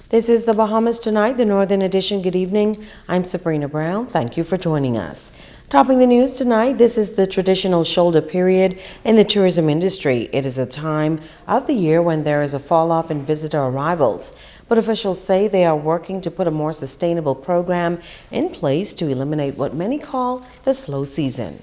This is the Bahamas Tonight, the Northern Edition. Good evening. I'm Sabrina Brown. Thank you for joining us. Topping the news tonight, this is the traditional shoulder period in the tourism industry. It is a time of the year when there is a fall-off in visitor arrivals. But officials say they are working to put a more sustainable program in place to eliminate what many call the slow season.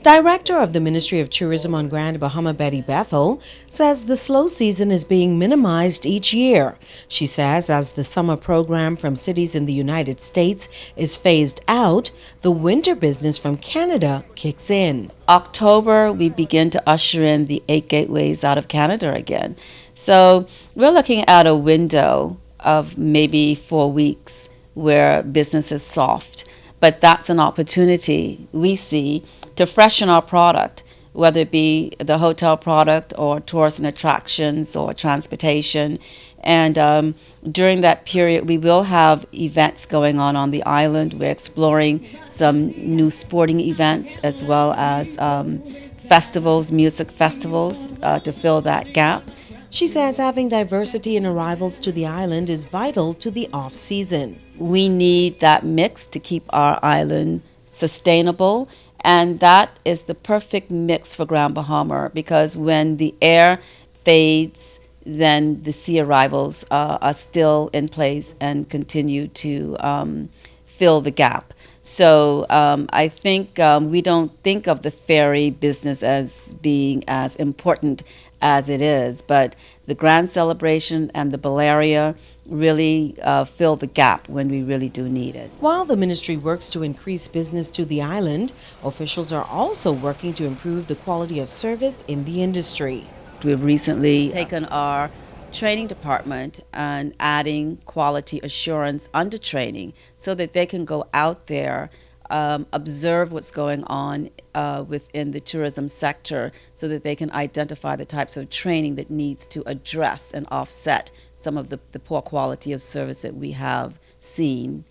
Director of the Ministry of Tourism on Grand Bahama, Betty Bethel, says the slow season is being minimized each year. She says as the summer program from cities in the United States is phased out, the winter business from Canada kicks in. October, we begin to usher in the 8 gateways out of Canada again. So we're looking at a window of maybe 4 weeks where business is soft. But that's an opportunity we see to freshen our product, whether it be the hotel product or tours and attractions or transportation. And during that period, we will have events going on the island. We're exploring some new sporting events as well as festivals, music festivals, to fill that gap. She says having diversity in arrivals to the island is vital to the off-season. We need that mix to keep our island sustainable, and that is the perfect mix for Grand Bahama, because when the air fades, then the sea arrivals are still in place and continue to fill the gap. So I think we don't think of the ferry business as being as important as it is, but the grand celebration and the Balearia really fill the gap when we really do need it. While the ministry works to increase business to the island, officials are also working to improve the quality of service in the industry. We've recently taken our training department and adding quality assurance under training so that they can go out there, observe what's going on within the tourism sector so that they can identify the types of training that needs to address and offset some of the poor quality of service that we have seen,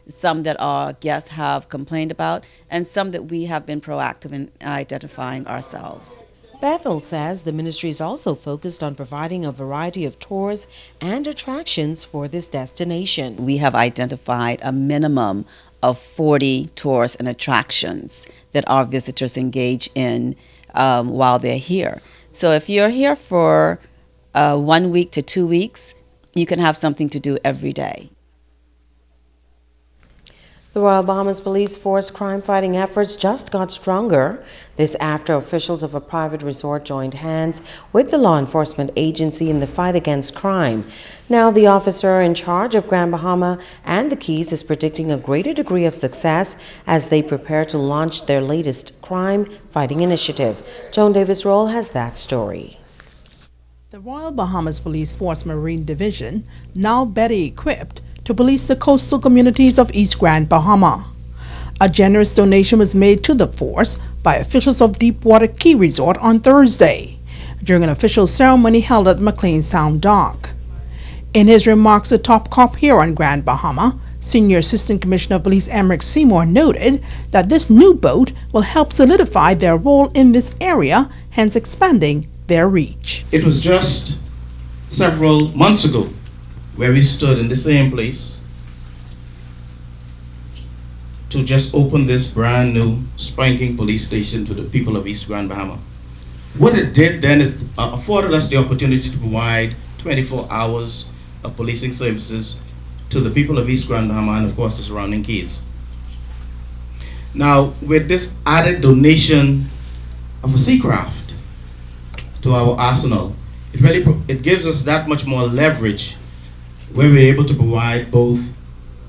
some that our guests have complained about, and some that we have been proactive in identifying ourselves. Bethel says the ministry is also focused on providing a variety of tours and attractions for this destination. We have identified a minimum of 40 tours and attractions that our visitors engage in while they're here. So if you're here for 1 week to 2 weeks, you can have something to do every day. The Royal Bahamas Police Force crime-fighting efforts just got stronger. This after officials of a private resort joined hands with the law enforcement agency in the fight against crime. Now the officer in charge of Grand Bahama and the Keys is predicting a greater degree of success as they prepare to launch their latest crime-fighting initiative. Joan Davis-Roll has that story. The Royal Bahamas Police Force Marine Division, now better equipped to police the coastal communities of East Grand Bahama. A generous donation was made to the force by officials of Deepwater Key Resort on Thursday during an official ceremony held at McLean Sound Dock. In his remarks, the top cop here on Grand Bahama, Senior Assistant Commissioner of Police Emmerich Seymour, noted that this new boat will help solidify their role in this area, hence expanding their reach. It was just several months ago where we stood in the same place to just open this brand new spanking police station to the people of East Grand Bahama. What it did then is afforded us the opportunity to provide 24 hours of policing services to the people of East Grand Bahama and of course the surrounding keys. Now with this added donation of a seacraft to our arsenal, it gives us that much more leverage where we're able to provide both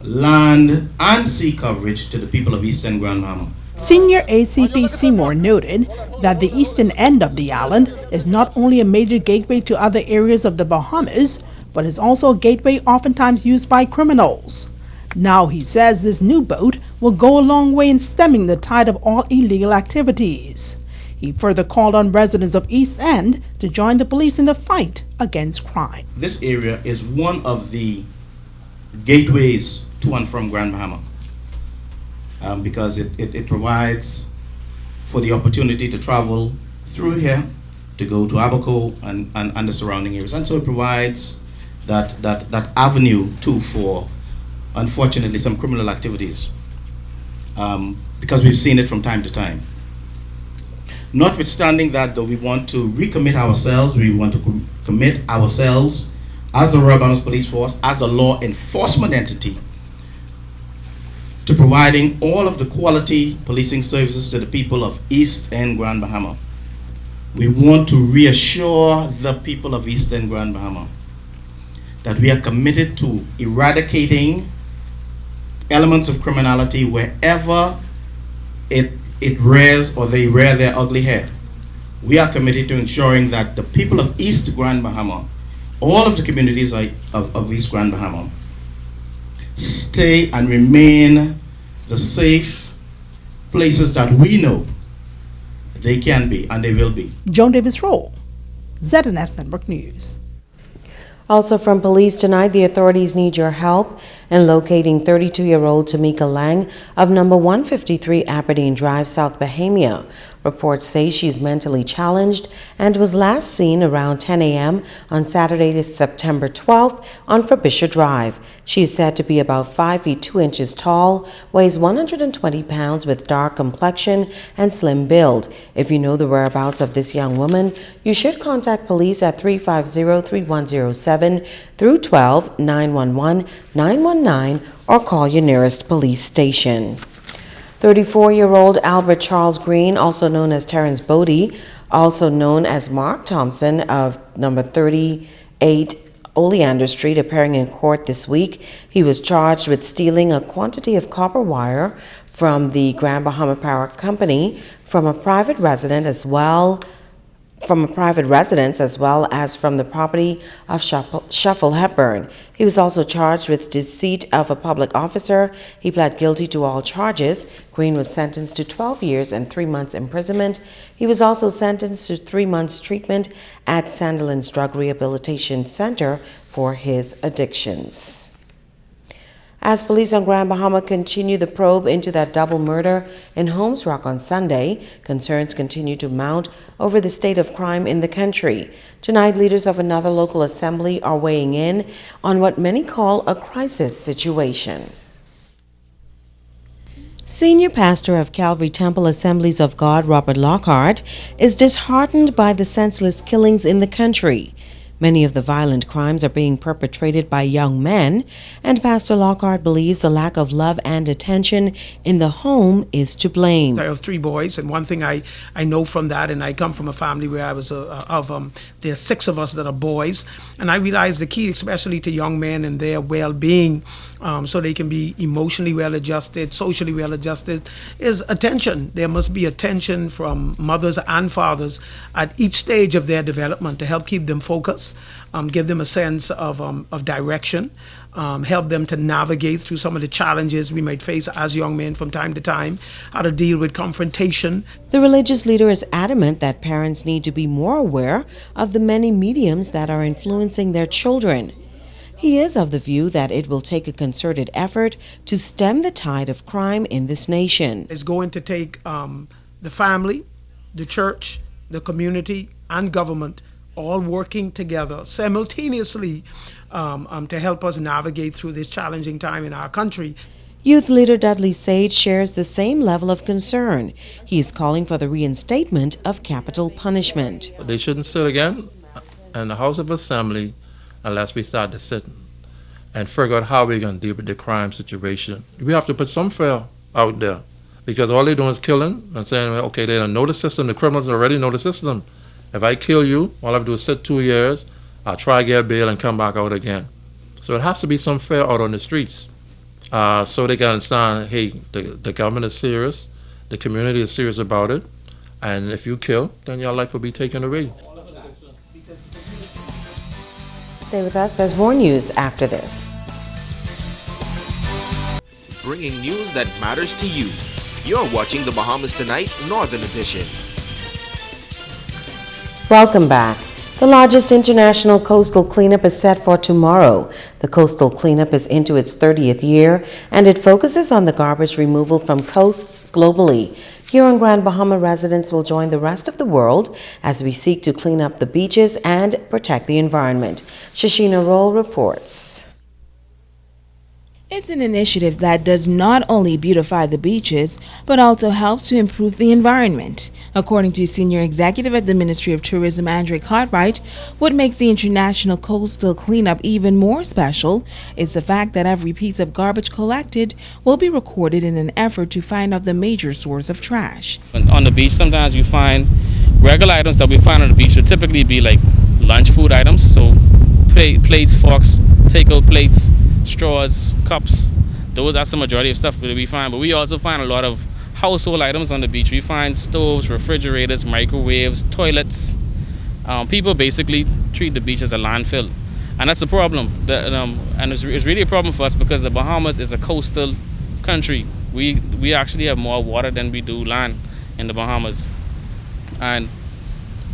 land and sea coverage to the people of Eastern Grand Bahama. Senior ACP Seymour noted that the eastern end of the island is not only a major gateway to other areas of the Bahamas, but is also a gateway oftentimes used by criminals. Now he says this new boat will go a long way in stemming the tide of all illegal activities. He further called on residents of East End to join the police in the fight against crime. This area is one of the gateways to and from Grand Bahama because it provides for the opportunity to travel through here to go to Abaco and the surrounding areas. And so it provides that avenue too for, unfortunately, some criminal activities, because we've seen it from time to time. Notwithstanding that, though, we want to recommit ourselves, we want to commit ourselves as the Royal Bahamas Police Force, as a law enforcement entity, to providing all of the quality policing services to the people of East and Grand Bahama. We want to reassure the people of East and Grand Bahama that we are committed to eradicating elements of criminality wherever it rears or they rear their ugly head. We are committed to ensuring that the people of East Grand Bahama, all of the communities of East Grand Bahama, stay and remain the safe places that we know they can be and they will be. Joan Davis Rowe, ZNS Network News. Also from police tonight, the authorities need your help in locating 32-year-old Tamika Lang of number 153 Aberdeen Drive, South Bohemia. Reports say she's mentally challenged and was last seen around 10 a.m. on Saturday, September 12th on Frobisher Drive. She is said to be about 5 feet 2 inches tall, weighs 120 pounds with dark complexion and slim build. If you know the whereabouts of this young woman, you should contact police at 350-3107 through 12-911-919 or call your nearest police station. 34-year-old Albert Charles Green, also known as Terrence Bodie, also known as Mark Thompson of number 38 Oleander Street, appearing in court this week. He was charged with stealing a quantity of copper wire from the Grand Bahama Power Company from a private residence as well as from the property of Shuffle Hepburn. He was also charged with deceit of a public officer. He pled guilty to all charges. Green was sentenced to 12 years and 3 months imprisonment. He was also sentenced to 3 months treatment at Sandilands Drug Rehabilitation Center for his addictions. As police on Grand Bahama continue the probe into that double murder in Holmes Rock on Sunday, concerns continue to mount over the state of crime in the country. Tonight, leaders of another local assembly are weighing in on what many call a crisis situation. Senior pastor of Calvary Temple Assemblies of God, Robert Lockhart, is disheartened by the senseless killings in the country. Many of the violent crimes are being perpetrated by young men, and Pastor Lockhart believes the lack of love and attention in the home is to blame. I have 3 boys, and one thing I know from that, and I come from a family where I was there's 6 of us that are boys, and I realize the key, especially to young men and their well-being, so they can be emotionally well-adjusted, socially well-adjusted, is attention. There must be attention from mothers and fathers at each stage of their development to help keep them focused, give them a sense of direction, help them to navigate through some of the challenges we might face as young men from time to time, how to deal with confrontation. The religious leader is adamant that parents need to be more aware of the many mediums that are influencing their children. He is of the view that it will take a concerted effort to stem the tide of crime in this nation. It's going to take the family, the church, the community, and government all working together simultaneously to help us navigate through this challenging time in our country. Youth leader Dudley Sage shares the same level of concern. He is calling for the reinstatement of capital punishment. They shouldn't sit again in the House of Assembly unless we start to sit and figure out how we're going to deal with the crime situation. We have to put some fear out there, because all they're doing is killing and saying, okay, they don't know the system. The criminals already know the system. If I kill you, all I have to do is sit 2 years, I'll try to get bail and come back out again. So it has to be some fear out on the streets, so they can understand, hey, the government is serious, the community is serious about it, and if you kill, then your life will be taken away. Stay with us, there's more news after this. Bringing news that matters to you. You're watching the Bahamas Tonight Northern Edition. Welcome back. The largest international coastal cleanup is set for tomorrow. The coastal cleanup is into its 30th year, and it focuses on the garbage removal from coasts globally. Here Grand Bahama, residents will join the rest of the world as we seek to clean up the beaches and protect the environment. Shashina Roll reports. It's an initiative that does not only beautify the beaches, but also helps to improve the environment. According to Senior Executive at the Ministry of Tourism, Andre Cartwright, what makes the International Coastal Cleanup even more special is the fact that every piece of garbage collected will be recorded in an effort to find out the major source of trash. On the beach, sometimes you find regular items that we find on the beach would typically be like lunch food items, so plates, forks, takeout plates, straws, cups. Those are the majority of stuff that we find, but we also find a lot of household items on the beach. We find stoves, refrigerators, microwaves, toilets. People basically treat the beach as a landfill, and that's a problem. And it's really a problem for us because the Bahamas is a coastal country. We actually have more water than we do land in the Bahamas, and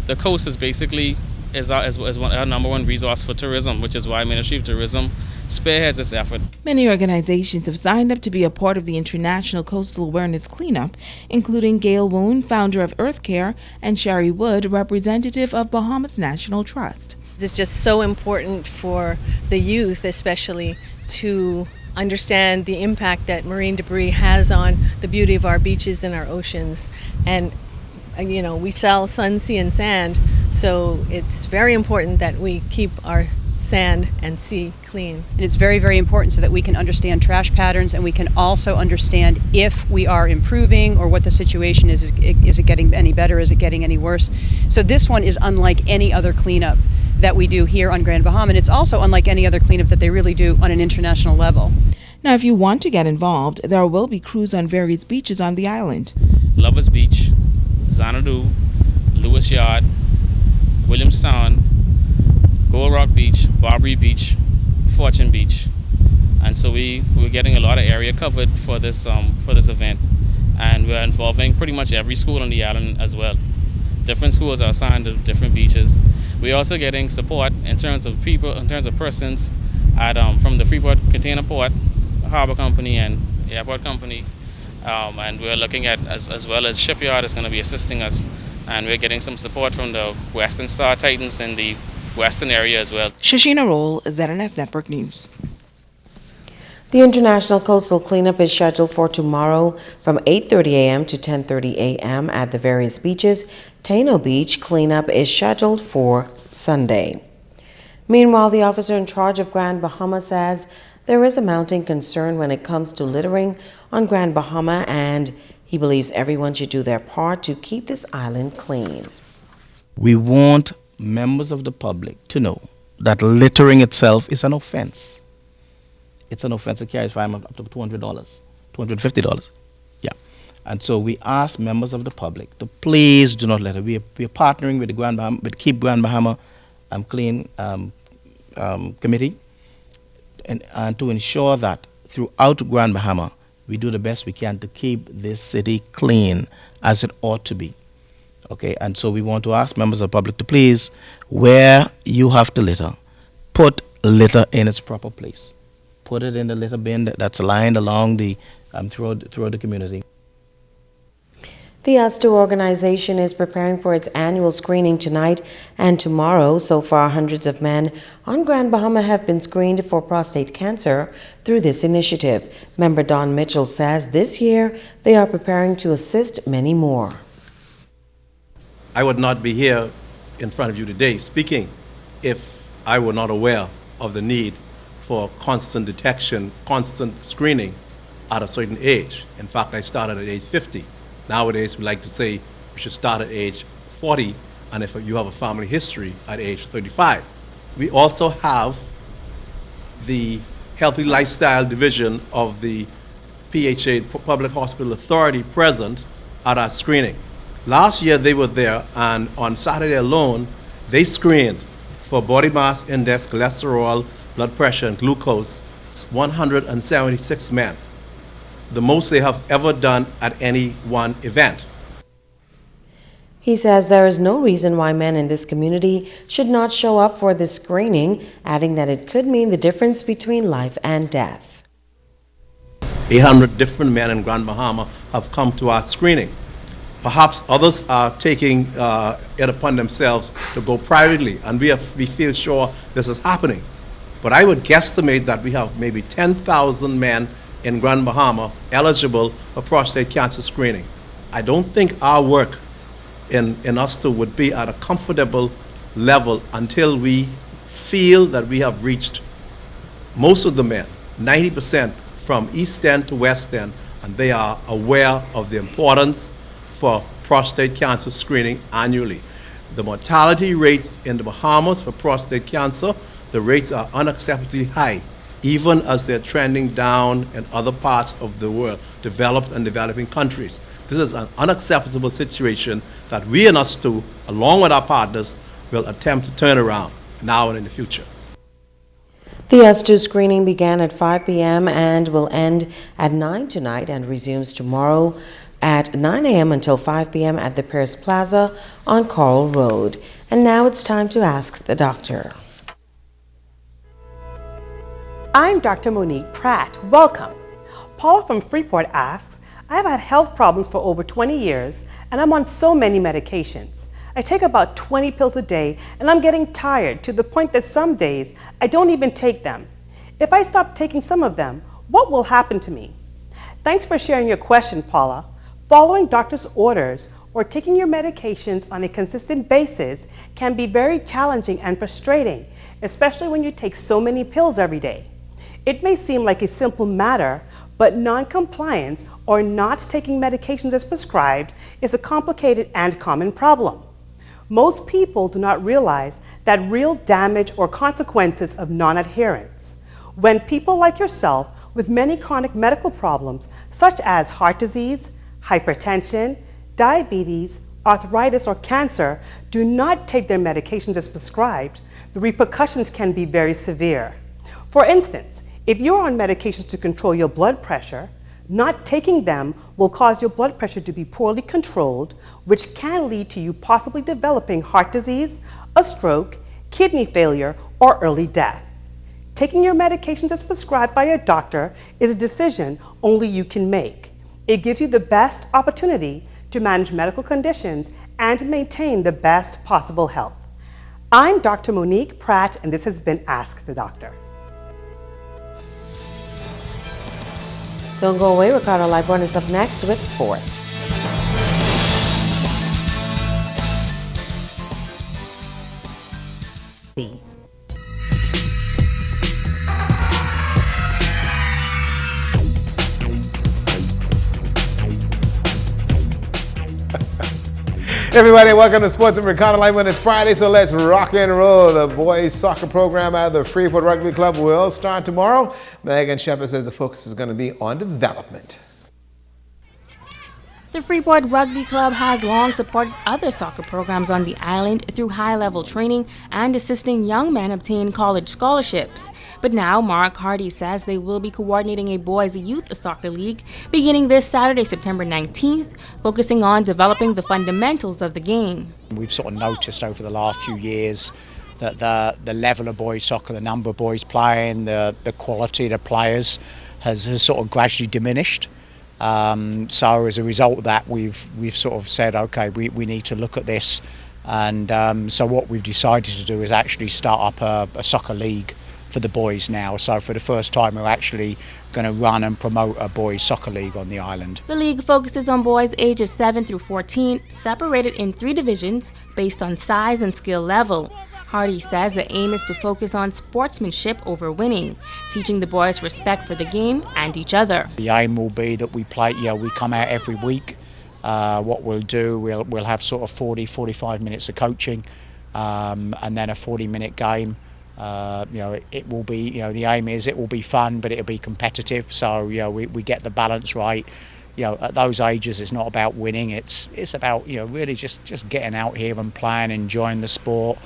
the coast is basically our number one resource for tourism, which is why Ministry of Tourism spearheads this effort. Many organizations have signed up to be a part of the International Coastal Awareness Cleanup, including Gail Woon, founder of Earth Care, and Sherry Wood, representative of Bahamas National Trust. It's just so important for the youth, especially, to understand the impact that marine debris has on the beauty of our beaches and our oceans. And we sell sun, sea, and sand, so it's very important that we keep our sand and sea clean. And it's very, very important so that we can understand trash patterns, and we can also understand if we are improving or what the situation is. Is it getting any better? Is it getting any worse? So this one is unlike any other cleanup that we do here on Grand Bahama, and it's also unlike any other cleanup that they really do on an international level. Now, if you want to get involved, there will be crews on various beaches on the island. Lovers Beach, Xanadu, Lewis Yard, Williamstown, Gold Rock Beach, Barbary Beach, Fortune Beach, and so we're getting a lot of area covered for this event, and we're involving pretty much every school on the island as well. Different schools are assigned to different beaches. We're also getting support in terms of persons from the Freeport Container Port, Harbor Company, and Airport Company, and we're looking at as well as Shipyard is going to be assisting us, and we're getting some support from the Western Star Titans in the Western area as well. Shashina Roll, ZNS Network News. The International Coastal Cleanup is scheduled for tomorrow from 8:30 a.m. to 10:30 a.m. at the various beaches. Taino Beach cleanup is scheduled for Sunday. Meanwhile, the officer in charge of Grand Bahama says there is a mounting concern when it comes to littering on Grand Bahama, and he believes everyone should do their part to keep this island clean. We want members of the public to know that littering itself is an offense. It's an offense that carries fine up to $200, $250. Yeah. And so we ask members of the public to please do not litter. We are partnering with the Keep Grand Bahama Clean Committee and to ensure that throughout Grand Bahama we do the best we can to keep this city clean as it ought to be. Okay, and so we want to ask members of the public to please, where you have to litter, put litter in its proper place. Put it in the litter bin that's lined along the throughout the community. The US2 organization is preparing for its annual screening tonight and tomorrow. So far, hundreds of men on Grand Bahama have been screened for prostate cancer through this initiative. Member Don Mitchell says this year they are preparing to assist many more. I would not be here in front of you today speaking if I were not aware of the need for constant detection, constant screening at a certain age. In fact, I started at age 50. Nowadays, we like to say we should start at age 40, and if you have a family history, at age 35. We also have the Healthy Lifestyle Division of the PHA, Public Hospital Authority, present at our screening. Last year they were there, and on Saturday alone, they screened for body mass index, cholesterol, blood pressure, and glucose, 176 men. The most they have ever done at any one event. He says there is no reason why men in this community should not show up for this screening, adding that it could mean the difference between life and death. 800 different men in Grand Bahama have come to our screening. Perhaps others are taking it upon themselves to go privately, and we feel sure this is happening. But I would guesstimate that we have maybe 10,000 men in Grand Bahama eligible for prostate cancer screening. I don't think our work in us two would be at a comfortable level until we feel that we have reached most of the men, 90% from East End to West End, and they are aware of the importance for prostate cancer screening annually. The mortality rate in the Bahamas for prostate cancer, the rates are unacceptably high, even as they're trending down in other parts of the world, developed and developing countries. This is an unacceptable situation that we and us two, along with our partners, will attempt to turn around now and in the future. The S2 screening began at 5 p.m. and will end at 9 tonight and resumes tomorrow at 9 a.m. until 5 p.m. at the Pierce Plaza on Coral Road. And now it's time to ask the doctor. I'm Dr. Monique Pratt. Welcome. Paula from Freeport asks, I have had health problems for over 20 years and I'm on so many medications. I take about 20 pills a day and I'm getting tired to the point that some days I don't even take them. If I stop taking some of them, what will happen to me? Thanks for sharing your question, Paula. Following doctor's orders or taking your medications on a consistent basis can be very challenging and frustrating, especially when you take so many pills every day. It may seem like a simple matter, but non-compliance or not taking medications as prescribed is a complicated and common problem. Most people do not realize that real damage or consequences of non-adherence. When people like yourself with many chronic medical problems such as heart disease, hypertension, diabetes, arthritis, or cancer do not take their medications as prescribed, the repercussions can be very severe. For instance, if you're on medications to control your blood pressure, not taking them will cause your blood pressure to be poorly controlled, which can lead to you possibly developing heart disease, a stroke, kidney failure, or early death. Taking your medications as prescribed by your doctor is a decision only you can make. It gives you the best opportunity to manage medical conditions and maintain the best possible health. I'm Dr. Monique Pratt, and this has been Ask the Doctor. Don't go away. Ricardo Lightborn is up next with sports. Everybody, welcome to Sports with Ricardo Lightborn. It's Friday, so let's rock and roll. The boys soccer program at the Freeport Rugby Club will start tomorrow. Megan Shepard says the focus is going to be on development. The Freeport Rugby Club has long supported other soccer programs on the island through high-level training and assisting young men obtain college scholarships. But now, Mark Hardy says they will be coordinating a boys' youth soccer league beginning this Saturday, September 19th, focusing on developing the fundamentals of the game. We've sort of noticed over the last few years that the level of boys soccer, the number of boys playing, the quality of the players has sort of gradually diminished. So as a result of that, we've sort of said, okay, we need to look at this, and so what we've decided to do is actually start up a soccer league for the boys now. So for the first time, we're actually going to run and promote a boys soccer league on the island. The league focuses on boys ages 7 through 14, separated in 3 divisions based on size and skill level. Hardy says the aim is to focus on sportsmanship over winning, teaching the boys respect for the game and each other. The aim will be that we come out every week. What we'll do, we'll have sort of 40-45 minutes of coaching, and then a 40-minute game. It will be, the aim is it will be fun, but it'll be competitive. So we get the balance right. At those ages, it's not about winning. It's about really just getting out here and playing, enjoying the sport,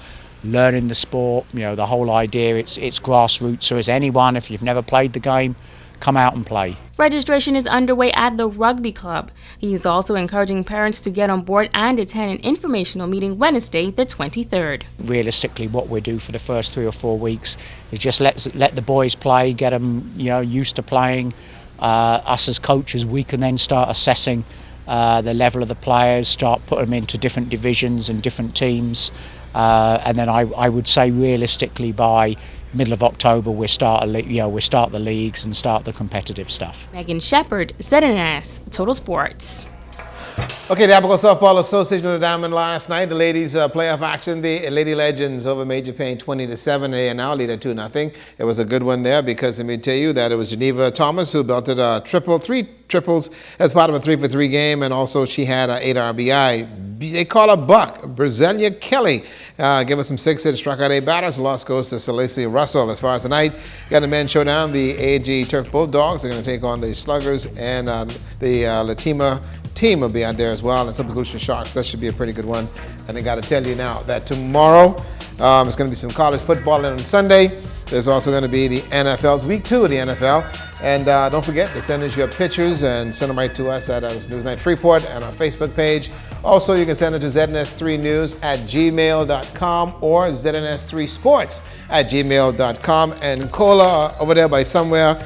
learning the sport. The whole idea, it's grassroots. So as anyone, if you've never played the game, come out and play. Registration is underway at the Rugby Club. He is also encouraging parents to get on board and attend an informational meeting Wednesday, the 23rd. Realistically, what we do for the first 3 or 4 weeks is just let the boys play, get them used to playing. Us as coaches, we can then start assessing the level of the players, start putting them into different divisions and different teams, and then I would say realistically by middle of October we'll start the leagues and start the competitive stuff. Megan Shepard, ZNS, Total Sports. Okay, the Apico Softball Association of the Diamond last night. The ladies playoff action. The Lady Legends over Major Payne 20-7. They are now lead at 2-0. It was a good one there because let me tell you that it was Geneva Thomas who belted three triples as part of a 3-for-3 game, and also she had 8 RBI. They call her Buck. Brazelia Kelly give us some 6 hits, struck out 8 batters. The loss goes to Celicia Russell. As far as tonight, got a men's showdown. The AG Turf Bulldogs are going to take on the Sluggers, and the Latima team will be out there as well, and some Solution Sharks. That should be a pretty good one. And I got to tell you now that tomorrow it's going to be some college football, and on Sunday there's also going to be the NFL's week 2 of the NFL. And don't forget to send us your pictures and send them right to us at Newsnight Freeport and our Facebook page. Also, you can send it to zns3news@gmail.com or zns3sports@gmail.com. And Cola over there by somewhere,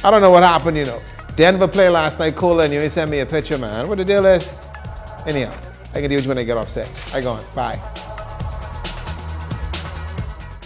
I don't know what happened, you know. Denver played last night, Cola, and you ain't send me a picture, man. What the deal is? Anyhow, I can deal with you when I get off set. I go on. Bye.